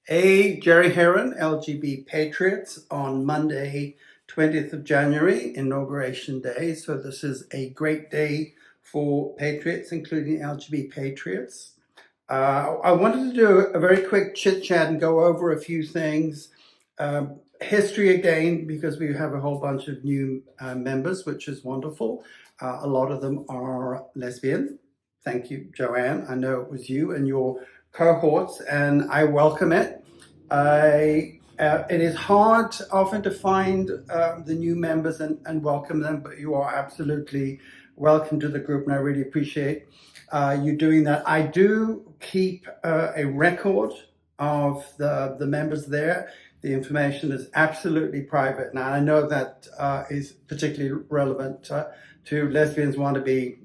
Jerry Heron, LGB Patriots, on Monday, 20th of January, Inauguration Day. So this is a great day for Patriots, including LGB Patriots. I wanted to do a very quick chit-chat and go over a few things. History again, because we have a whole bunch of new members, which is wonderful. A lot of them are lesbian. Thank you, Joanne. I know it was you and your cohorts, and I welcome it. It is hard often to find the new members and welcome them, but you are absolutely welcome to the group, and I really appreciate you doing that. I do keep a record of the members there. The information is absolutely private. Now, I know that is particularly relevant to lesbians want to be,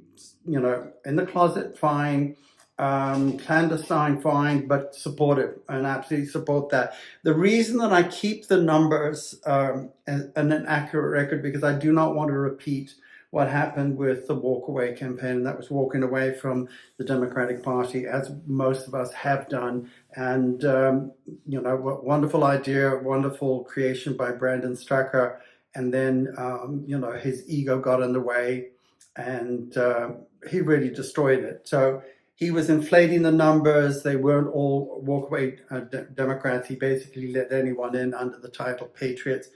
in the closet, fine. Clandestine, fine, but supportive, and absolutely support that. The reason that I keep the numbers and an accurate record, because I do not want to repeat what happened with the walk away campaign, that was walking away from the Democratic Party, as most of us have done. And wonderful idea, wonderful creation by Brandon Strucker, and then his ego got in the way, and he really destroyed it. So he was inflating the numbers. They weren't all walkaway Democrats. He basically let anyone in under the title Patriots,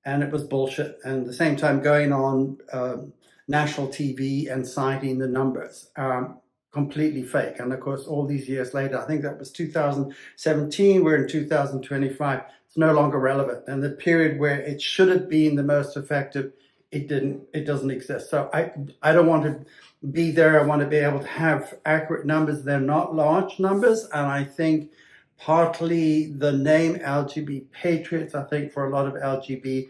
and it was bullshit. And at the same time, going on national TV and citing the numbers, completely fake. And of course, all these years later, I think that was 2017, we're in 2025, it's no longer relevant. And the period where it should have been the most effective, it doesn't exist. So I don't want to be there. I want to be able to have accurate numbers. They're not large numbers, and I think partly the name LGB Patriots, I think for a lot of LGB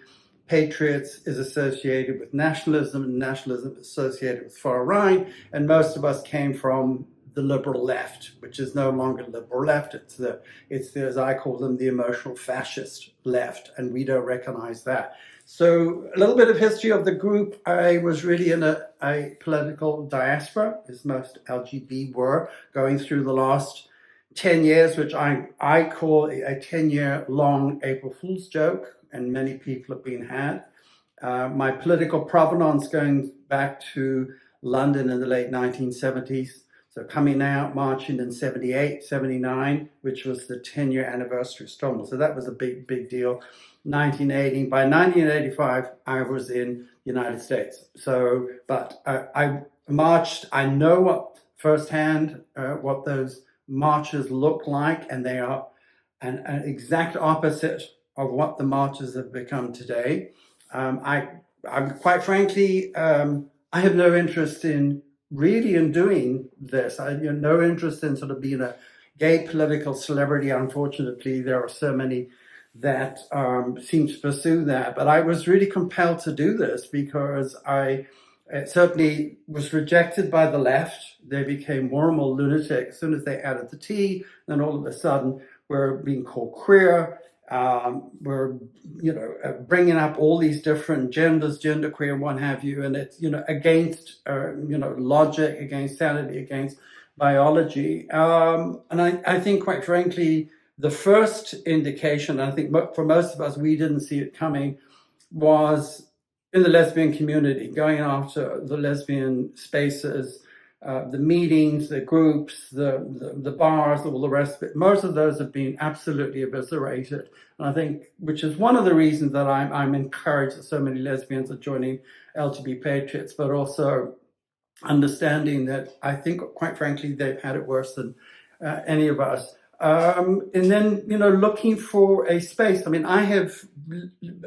Patriots is associated with nationalism, and nationalism is associated with far right, and most of us came from the liberal left, which is no longer liberal left. It's the as I call them, the emotional fascist left, and we don't recognize that. So a little bit of history of the group. I was really in a political diaspora, as most LGB were, going through the last 10 years, which I call a 10-year long April Fool's joke, and many people have been had. My political provenance going back to London in the late 1970s. So coming out, marching in 78, 79, which was the 10-year anniversary of Stonewall. So that was a big, big deal. 1980. By 1985, I was in the United States. So, but I marched. I know what firsthand what those marches look like, and they are an exact opposite of what the marches have become today. I'm quite frankly, I have no interest in doing this. I have no interest in sort of being a gay political celebrity. Unfortunately, there are so many that seem to pursue that. But I was really compelled to do this because I certainly was rejected by the left. They became more and more lunatic as soon as they added the T. Then all of a sudden, we're being called queer. We're bringing up all these different genders, genderqueer and what have you, and it's against logic, against sanity, against biology, and I think quite frankly the first indication, I think for most of us we didn't see it coming, was in the lesbian community, going after the lesbian spaces, the meetings, the groups, the bars, all the rest of it. Most of those have been absolutely eviscerated. And I think, which is one of the reasons that I'm encouraged that so many lesbians are joining LGB Patriots, but also understanding that I think, quite frankly, they've had it worse than any of us. And then, looking for a space. I mean, I have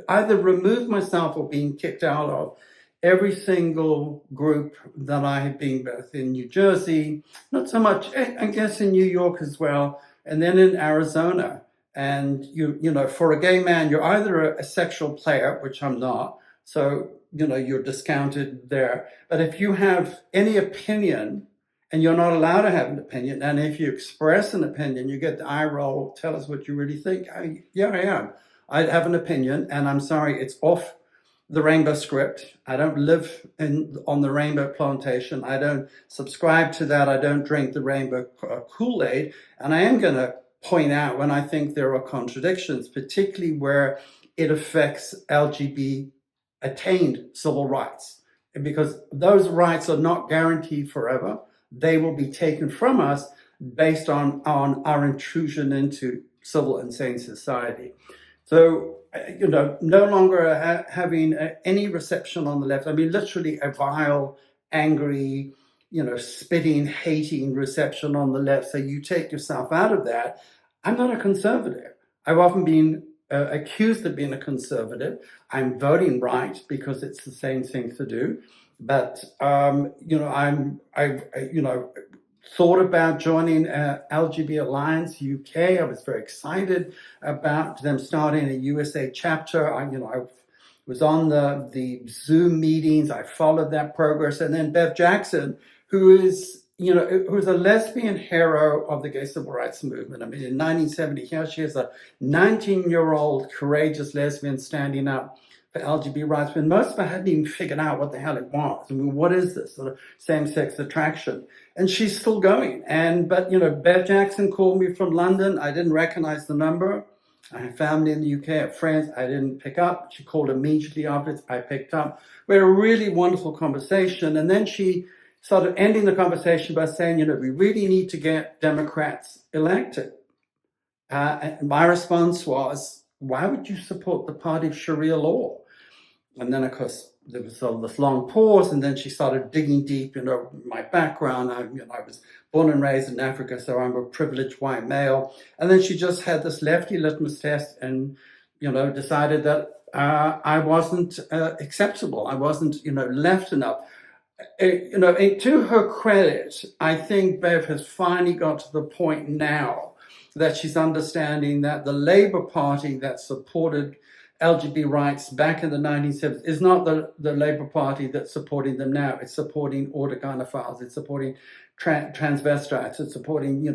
either removed myself or been kicked out of every single group that I have been with in New Jersey, not so much, I guess in New York as well, and then in Arizona. And for a gay man, you're either a sexual player, which I'm not, so you're discounted there. But if you have any opinion, and you're not allowed to have an opinion, and if you express an opinion, you get the eye roll, tell us what you really think. Yeah, I am. I have an opinion, and I'm sorry, it's off the rainbow script. I don't live on the rainbow plantation. I don't subscribe to that. I don't drink the rainbow Kool-Aid, and I am going to point out when I think there are contradictions, particularly where it affects LGB attained civil rights, because those rights are not guaranteed forever. They will be taken from us based on our intrusion into civil and sane society. So, no longer having any reception on the left. I mean, literally a vile, angry, spitting, hating reception on the left. So you take yourself out of that. I'm not a conservative. I've often been accused of being a conservative. I'm voting right because it's the same thing to do. But I've thought about joining LGB Alliance UK. I was very excited about them starting a USA chapter. I was on the Zoom meetings. I followed that progress, and then Bev Jackson, who's a lesbian hero of the gay civil rights movement. I mean, in 1970, here she is, a 19-year-old courageous lesbian standing up for LGBT rights, when most of them hadn't even figured out what the hell it was. I mean, what is this sort of same-sex attraction? And she's still going. But Bev Jackson called me from London. I didn't recognize the number. I have family in the UK, I have friends. I didn't pick up. She called immediately afterwards. I picked up. We had a really wonderful conversation. And then she started ending the conversation by saying, we really need to get Democrats elected. And my response was, why would you support the party of Sharia law? And then, of course, there was this long pause, and then she started digging deep into my background. I was born and raised in Africa, so I'm a privileged white male. And then she just had this lefty litmus test and, decided that I wasn't acceptable. I wasn't, left enough. To her credit, I think Bev has finally got to the point now that she's understanding that the Labour Party that supported LGBT rights back in the 1970s is not the Labour Party that's supporting them now. It's supporting autogynephiles. It's supporting transvestites. It's supporting,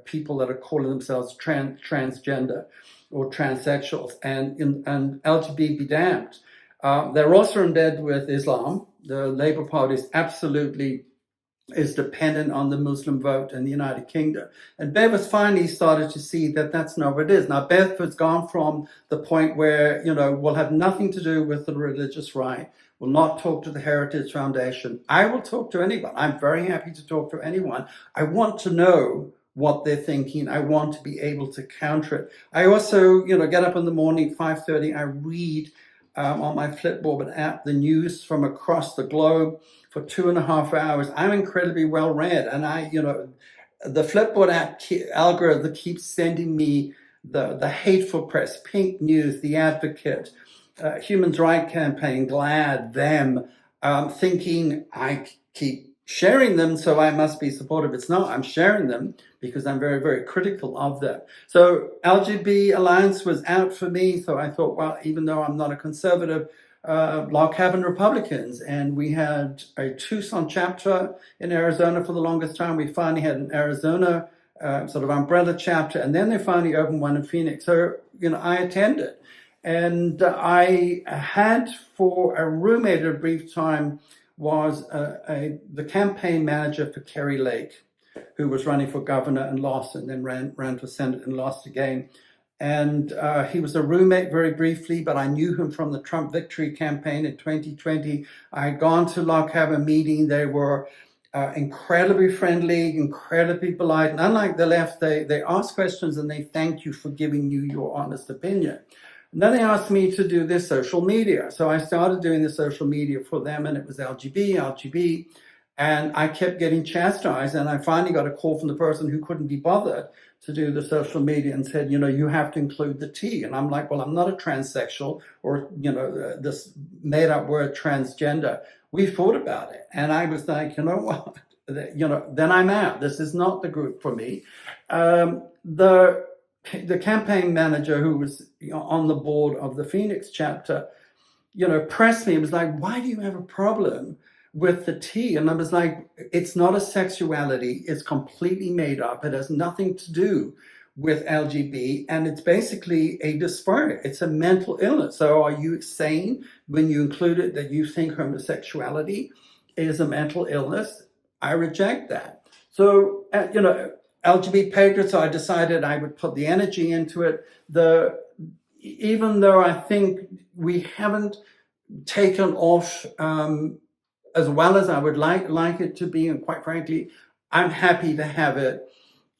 people that are calling themselves transgender or transsexuals. And LGBT be damned. They're also in bed with Islam. The Labour Party is dependent on the Muslim vote in the United Kingdom. And Bev has finally started to see that that's not what it is. Now, Bev has gone from the point where, we'll have nothing to do with the religious right, will not talk to the Heritage Foundation. I will talk to anyone. I'm very happy to talk to anyone. I want to know what they're thinking. I want to be able to counter it. I also, get up in the morning, 5:30, I read on my Flipboard app the news from across the globe for 2.5 hours. I'm incredibly well read, and the Flipboard app algorithm keeps sending me the hateful press, Pink News, The Advocate, Human Rights Campaign, GLAAD, them, thinking I keep sharing them, so I must be supportive. It's not. I'm sharing them because I'm very, very critical of them. So LGB Alliance was out for me. So I thought, well, even though I'm not a conservative, log cabin Republicans, and we had a Tucson chapter in Arizona for the longest time. We finally had an Arizona sort of umbrella chapter, and then they finally opened one in Phoenix. So, I attended. And I had for a roommate at a brief time was the campaign manager for Kerry Lake, who was running for governor and lost, and then ran for Senate and lost again. And he was a roommate very briefly, but I knew him from the Trump victory campaign in 2020. I had gone to Log Cabin meeting. They were incredibly friendly, incredibly polite. And unlike the left, they ask questions and they thank you for giving you your honest opinion. And then they asked me to do this social media. So I started doing the social media for them, and it was LGB. And I kept getting chastised, and I finally got a call from the person who couldn't be bothered to do the social media and said, you have to include the T. And I'm like, well, I'm not a transsexual or, this made up word transgender. We thought about it. And I was like, what? Then I'm out. This is not the group for me. The campaign manager who was on the board of the Phoenix chapter, pressed me. It was like, why do you have a problem with the T? And I was like, it's not a sexuality. It's completely made up. It has nothing to do with LGB. And it's basically a dysphoria. It's a mental illness. So are you sane when you include it that you think homosexuality is a mental illness? I reject that. So, LGB Patriots, I decided I would put the energy into it. Even though I think we haven't taken off as well as I would like it to be, and quite frankly, I'm happy to have it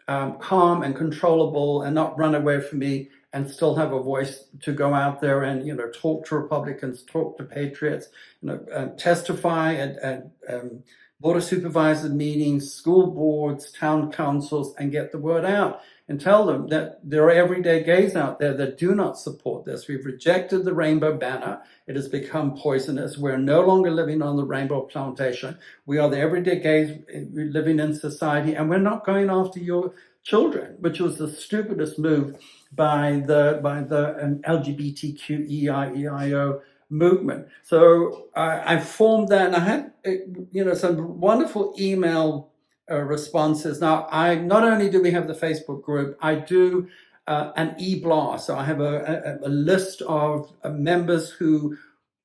calm and controllable and not run away from me, and still have a voice to go out there and talk to Republicans, talk to patriots, testify at board of supervisor meetings, school boards, town councils, and get the word out and tell them that there are everyday gays out there that do not support this. We've rejected the rainbow banner. It has become poisonous. We're no longer living on the rainbow plantation. We are the everyday gays living in society, and we're not going after your children, which was the stupidest move by the LGBTQEIEIO movement. So I formed that, and I had some wonderful email responses. Now, not only do we have the Facebook group, I do an e-blast. So I have a list of members who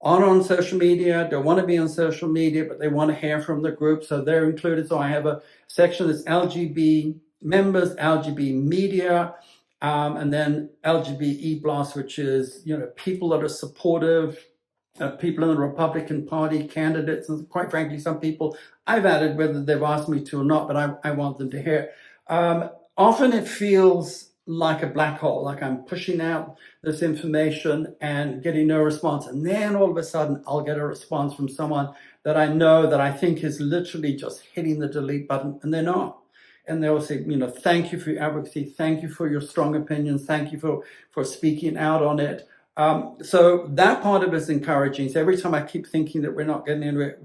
aren't on social media, don't want to be on social media, but they want to hear from the group, so they're included. So I have a section that's LGB members, LGB media, and then LGB e-blast, which is people that are supportive, people in the Republican Party, candidates, and quite frankly, some people I've added whether they've asked me to or not, but I want them to hear. Often it feels like a black hole, like I'm pushing out this information and getting no response. And then all of a sudden, I'll get a response from someone that I know that I think is literally just hitting the delete button, and they're not. And they'll say, thank you for your advocacy, thank you for your strong opinions, thank you for speaking out on it. So that part of it is encouraging. So every time I keep thinking that we're not getting into it,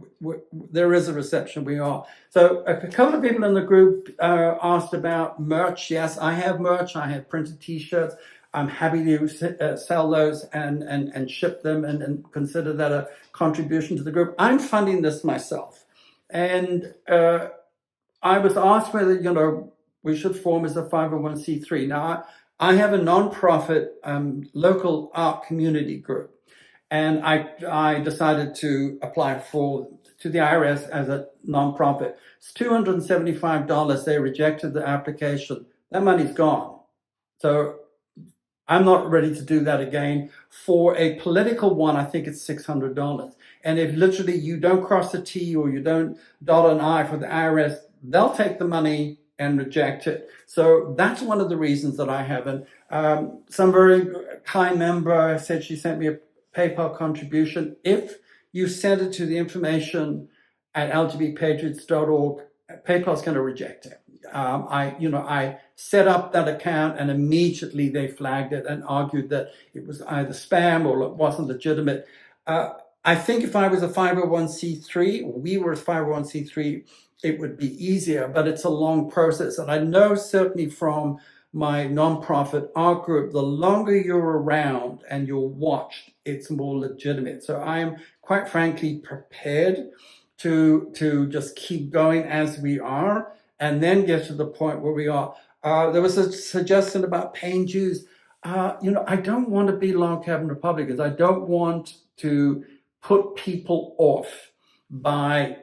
there is a reception, we are. So a couple of people in the group asked about merch. Yes, I have merch. I have printed t-shirts. I'm happy to sell those and ship them and consider that a contribution to the group. I'm funding this myself. And I was asked whether, we should form as a 501c3. Now, I have a nonprofit local art community group, and I decided to apply to the IRS as a nonprofit. It's $275. They rejected the application. That money's gone. So I'm not ready to do that again. For a political one, I think it's $600. And if literally you don't cross a T or you don't dot an I for the IRS, they'll take the money and reject it. So that's one of the reasons that I haven't. Some very kind member said she sent me a PayPal contribution. If you send it to the information at lgbpatriots.org, PayPal's going to reject it. I set up that account, and immediately they flagged it and argued that it was either spam or it wasn't legitimate. I think if I was a 501c3, or we were a 501c3, it would be easier, but it's a long process. And I know certainly from my nonprofit art group, the longer you're around and you're watched, it's more legitimate. So I'm quite frankly prepared to just keep going as we are and then get to the point where we are. There was a suggestion about paying dues. I don't want to be log cabin Republicans. I don't want to put people off by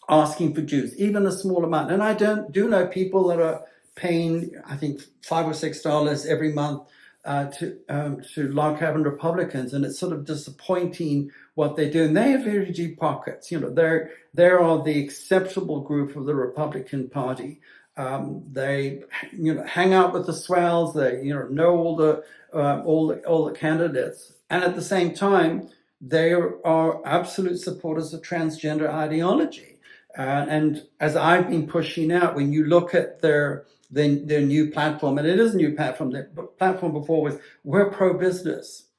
asking for dues, even a small amount. And I do know people that are paying, I think, $5 or $6 every month to log cabin Republicans, and it's sort of disappointing what they do. And they have very deep pockets. They are the acceptable group of the Republican Party. They hang out with the swells. They know all the candidates, and at the same time, they are absolute supporters of transgender ideology. And as I've been pushing out, when you look at their new platform, and it is a new platform, the platform before was, we're pro-business.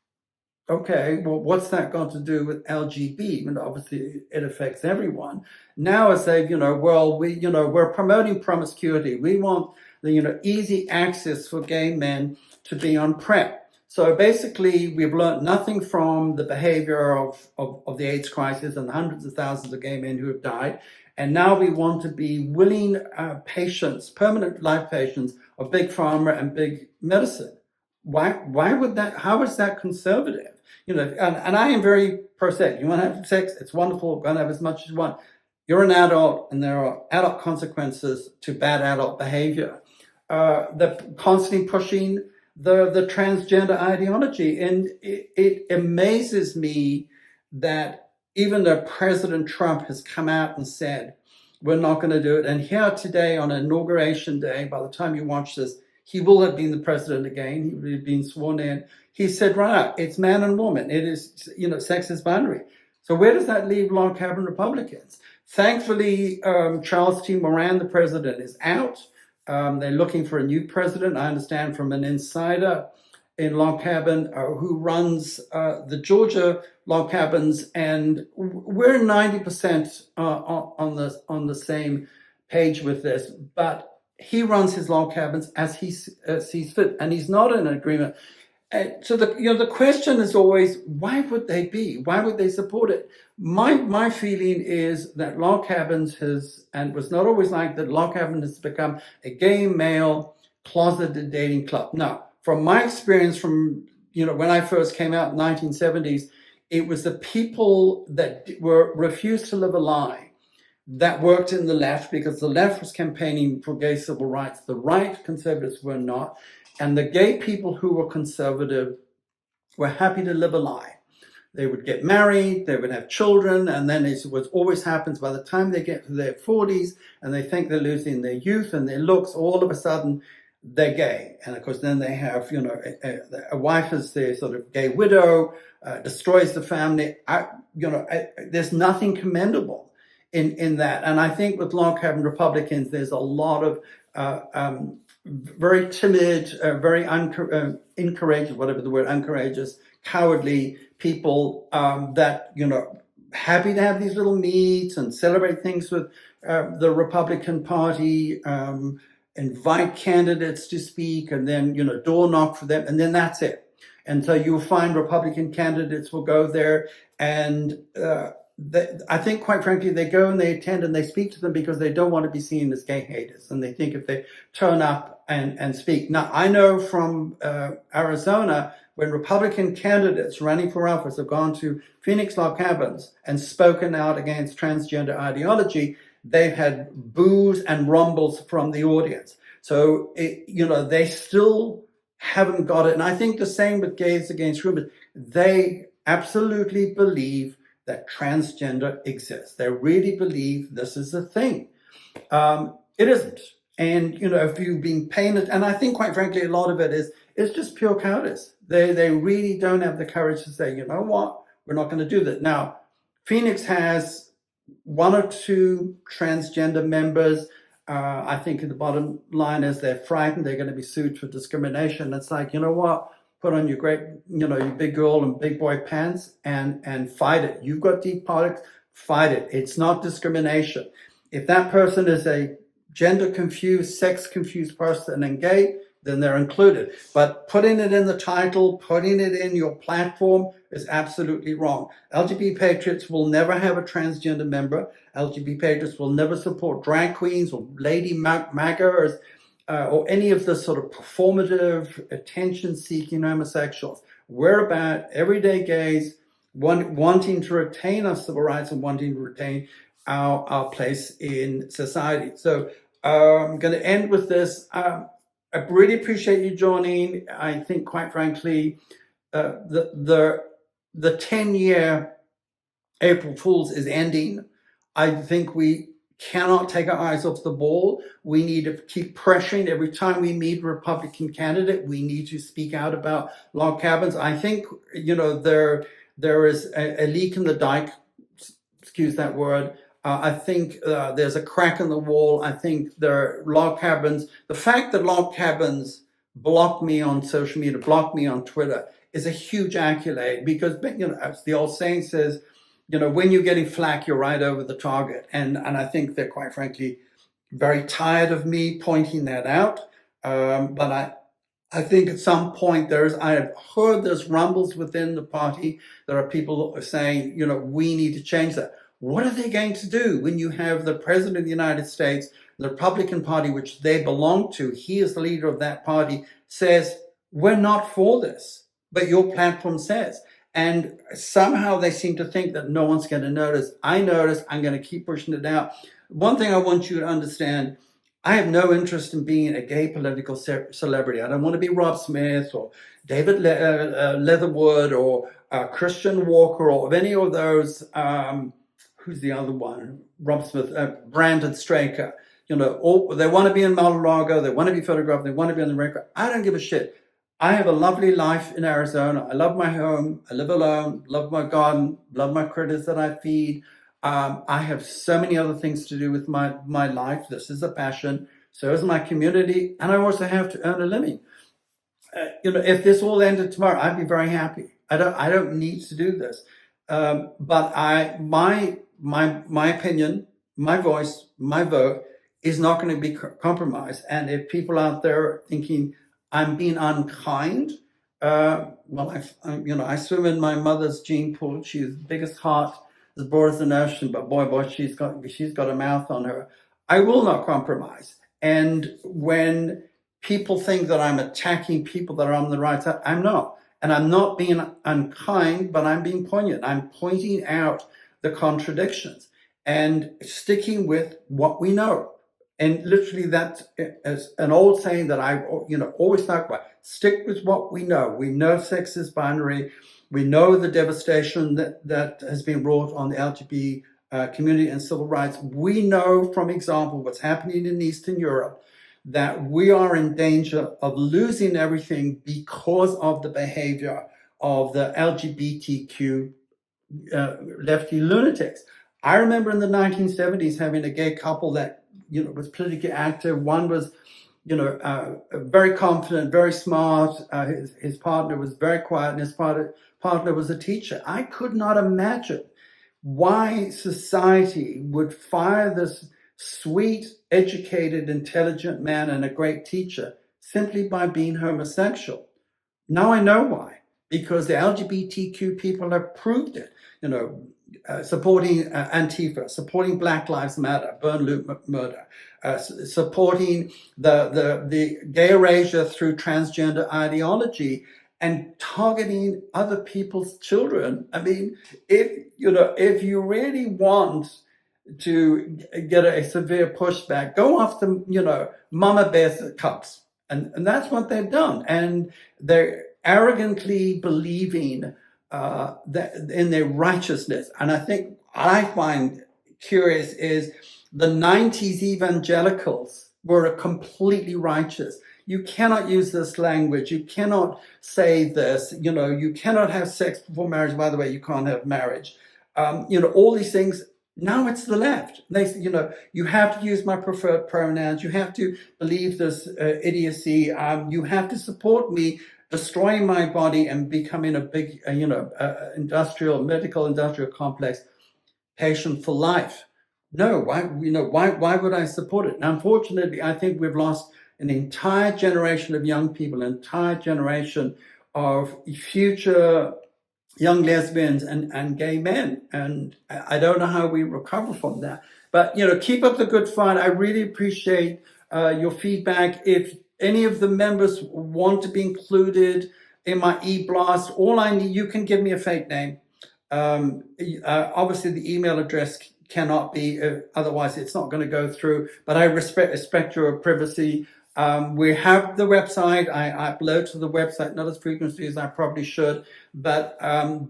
Okay, well, what's that got to do with LGB? And obviously it affects everyone. Now it's saying, we're promoting promiscuity. We want the, easy access for gay men to be on PrEP. So basically, we've learned nothing from the behavior of the AIDS crisis and the hundreds of thousands of gay men who have died. And now we want to be willing patients, permanent life patients of Big Pharma and Big Medicine. Why would that? How is that conservative? And I am very pro-sex. You want to have sex? It's wonderful. Go and have as much as you want. You're an adult, and there are adult consequences to bad adult behavior. they're constantly pushing the transgender ideology. And it amazes me that even though President Trump has come out and said, we're not going to do it. And here today on Inauguration Day, by the time you watch this, he will have been the president again. He will have been sworn in. He said, right out, it's man and woman. It is, sex is binary. So where does that leave log cabin Republicans? Thankfully, Charles T. Moran, the president, is out. They're looking for a new president. I understand from an insider in log cabin who runs the Georgia log cabins, and we're 90% on the same page with this. But he runs his log cabins as he sees fit, and he's not in agreement. So the question is always, why would they be? Why would they support it? My feeling is that log cabins was not always like that. Log cabin has become a gay male closeted dating club. Now, from my experience, from when I first came out in the 1970s, it was the people that refused to live a lie that worked in the left, because the left was campaigning for gay civil rights. The right, conservatives, were not. And the gay people who were conservative were happy to live a lie. They would get married, they would have children, and then as what always happens, by the time they get to their 40s and they think they're losing their youth and their looks, all of a sudden they're gay. And of course, then they have, a wife is their sort of gay widow, destroys the family. There's nothing commendable in that. And I think with log cabin Republicans, there's a lot of very timid, very uncourageous, whatever the word, uncourageous, cowardly people that, happy to have these little meets and celebrate things with the Republican Party, invite candidates to speak, and then, door knock for them, and then that's it. And so you'll find Republican candidates will go there, and I think, quite frankly, they go and they attend and they speak to them because they don't want to be seen as gay haters. And they think if they turn up and speak. Now, I know from Arizona, when Republican candidates running for office have gone to Phoenix log cabins and spoken out against transgender ideology, they've had boos and rumbles from the audience. So, they still haven't got it. And I think the same with Gays Against Rumors. They absolutely believe that transgender exists. They really believe this is a thing. It isn't. And, if you've been painted, and I think, quite frankly, a lot of it is just pure cowardice. They really don't have the courage to say, you know what, we're not going to do that. Now, Phoenix has one or two transgender members. I think the bottom line is they're frightened. They're going to be sued for discrimination. It's like, you know what? Put on your great, your big girl and big boy pants and fight it. You've got deep politics, fight it. It's not discrimination. If that person is a gender confused, sex confused person and gay, then they're included. But putting it in the title, putting it in your platform is absolutely wrong. LGB Patriots will never have a transgender member. LGB Patriots will never support drag queens or lady MAGA or any of the sort of performative, attention-seeking homosexuals. We're about everyday gays wanting to retain our civil rights and wanting to retain our place in society. So I'm going to end with this. I really appreciate you joining. I think, quite frankly, the 10-year April Fools is ending. I think we cannot take our eyes off the ball. We need to keep pressuring. Every time we meet a Republican candidate, we need to speak out about log cabins. I think, there is a leak in the dike, excuse that word. I think there's a crack in the wall. I think there are log cabins. The fact that log cabins block me on social media, block me on Twitter, is a huge accolade, because, as the old saying says, when you're getting flack, you're right over the target. And I think they're, quite frankly, very tired of me pointing that out. But I think at some point I have heard there's rumbles within the party. There are people that are saying, we need to change that. What are they going to do when you have the President of the United States, the Republican Party, which they belong to, he is the leader of that party, says, we're not for this, but your platform says. And somehow they seem to think that no one's going to notice. I notice. I'm going to keep pushing it out. One thing I want you to understand, I have no interest in being a gay political celebrity. I don't want to be Rob Smith or David Leatherwood or Christian Walker or any of those. Who's the other one? Rob Smith, Brandon Straker. They want to be in Mar-a-Lago. They want to be photographed. They want to be on the record. I don't give a shit. I have a lovely life in Arizona. I love my home. I live alone. Love my garden. Love my critters that I feed. I have so many other things to do with my life. This is a passion. So is my community, and I also have to earn a living. If this all ended tomorrow, I'd be very happy. I don't need to do this. But my opinion, my voice, my vote is not going to be compromised. And if people out there thinking I'm being unkind, I swim in my mother's gene pool. She's the biggest heart, as broad as an ocean, but boy, she's got a mouth on her. I will not compromise. And when people think that I'm attacking people that are on the right side, I'm not. And I'm not being unkind, but I'm being poignant. I'm pointing out the contradictions and sticking with what we know. And literally, that's an old saying that I always talk about. Stick with what we know. We know sex is binary. We know the devastation that has been wrought on the LGBT community and civil rights. We know from example what's happening in Eastern Europe, that we are in danger of losing everything because of the behavior of the LGBTQ lefty lunatics. I remember in the 1970s having a gay couple that was politically active. One was very confident, very smart. His partner was very quiet, and his partner was a teacher. I could not imagine why society would fire this sweet, educated, intelligent man and a great teacher simply by being homosexual. Now I know why. Because the LGBTQ people have proved it. Supporting Antifa, supporting Black Lives Matter, burn, loot, murder, supporting the gay erasure through transgender ideology, and targeting other people's children. I mean, if you really want to get a severe pushback, go after mama bear's cubs, and that's what they've done, and they're arrogantly believing that in their righteousness. And I find curious is the 90s evangelicals were completely righteous. You cannot use this language. You cannot say this. You cannot have sex before marriage. By the way, you can't have marriage. All these things. Now it's the left. They say, you have to use my preferred pronouns. You have to believe this idiocy. You have to support me destroying my body and becoming a big, medical industrial complex patient for life. No, why would I support it? Now, unfortunately, I think we've lost an entire generation of young people, an entire generation of future young lesbians and gay men. And I don't know how we recover from that. But, keep up the good fight. I really appreciate your feedback. If any of the members want to be included in my e-blast, all I need, you can give me a fake name. Obviously, the email address cannot be, otherwise it's not going to go through, but I respect your privacy. We have the website. I upload to the website, not as frequently as I probably should, but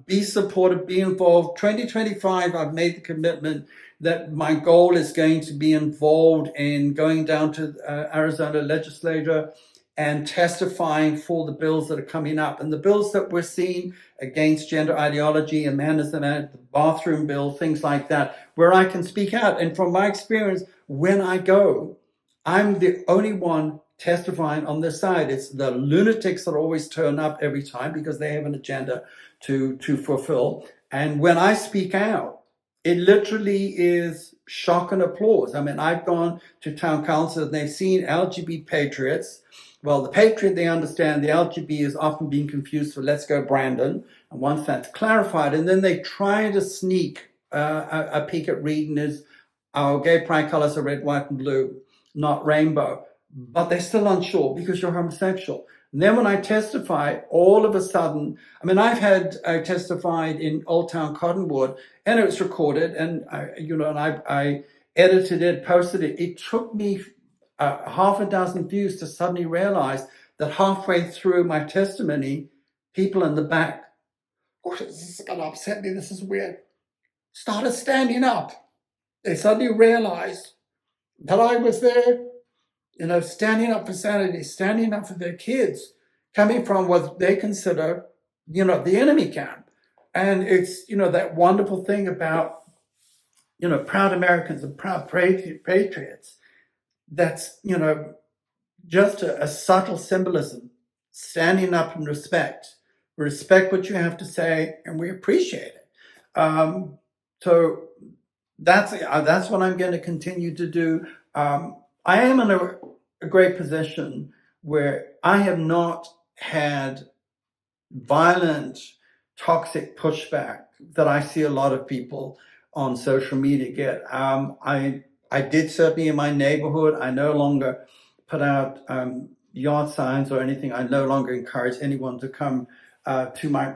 be supportive, be involved. 2025, I've made the commitment that my goal is going to be involved in going down to Arizona legislature and testifying for the bills that are coming up. And the bills that we're seeing against gender ideology, and man is the man, the bathroom bill, things like that, where I can speak out. And from my experience, when I go, I'm the only one testifying on this side. It's the lunatics that always turn up every time because they have an agenda to fulfill. And when I speak out, it literally is shock and applause. I mean, I've gone to town council and they've seen LGB Patriots. Well, the Patriot, they understand the LGB is often being confused for Let's Go Brandon. And once that's clarified, and then they try to sneak a peek at reading is our gay pride colors are red, white, and blue, not rainbow. But they're still unsure because you're homosexual. And then when I testify, all of a sudden, I testified in Old Town Cottonwood, and it was recorded, and I edited it, posted it. It took me half a dozen views to suddenly realize that halfway through my testimony, people in the back, oh, this is going to upset me, this is weird, started standing up. They suddenly realized that I was there, standing up for sanity, standing up for their kids, coming from what they consider, the enemy camp. And it's, that wonderful thing about, proud Americans and proud patriots. That's, just a subtle symbolism, standing up in respect. We respect what you have to say, and we appreciate it. So that's what I'm going to continue to do. I am in a great position where I have not had violent, toxic pushback that I see a lot of people on social media get. I did certainly in my neighborhood. I no longer put out yard signs or anything. I no longer encourage anyone to come to my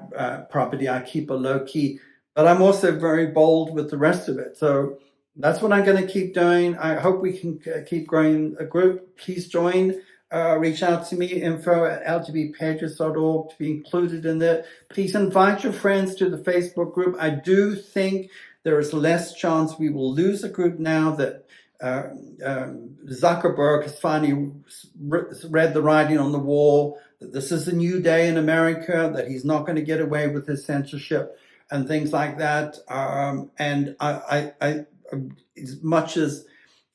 property. I keep a low key, but I'm also very bold with the rest of it. So that's what I'm going to keep doing. I hope we can keep growing a group. Please join. Reach out to me, info@lgbpatriots.org, to be included in there. Please invite your friends to the Facebook group. I do think there is less chance we will lose the group now that Zuckerberg has finally read the writing on the wall, that this is a new day in America, that he's not going to get away with his censorship and things like that. And I as much as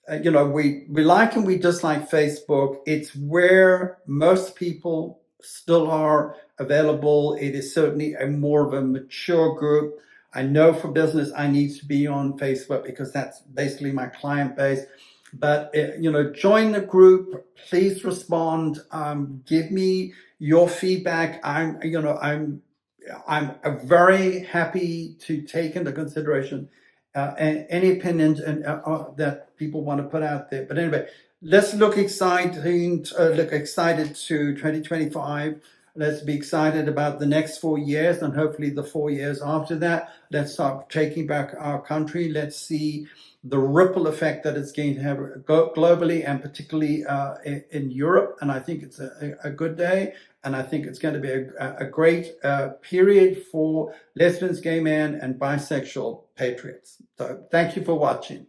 we like and we dislike Facebook, it's where most people still are available. It is certainly more of a mature group. I know for business I need to be on Facebook because that's basically my client base. But join the group. Please respond. Give me your feedback. I'm very happy to take into consideration any opinions that people want to put out there. But anyway, let's look excited to 2025. Let's be excited about the next 4 years and hopefully the 4 years after that. Let's start taking back our country. Let's see the ripple effect that it's going to have globally and particularly in Europe. And I think it's a good day. And I think it's going to be a great period for lesbians, gay men, and bisexual patriots. So thank you for watching.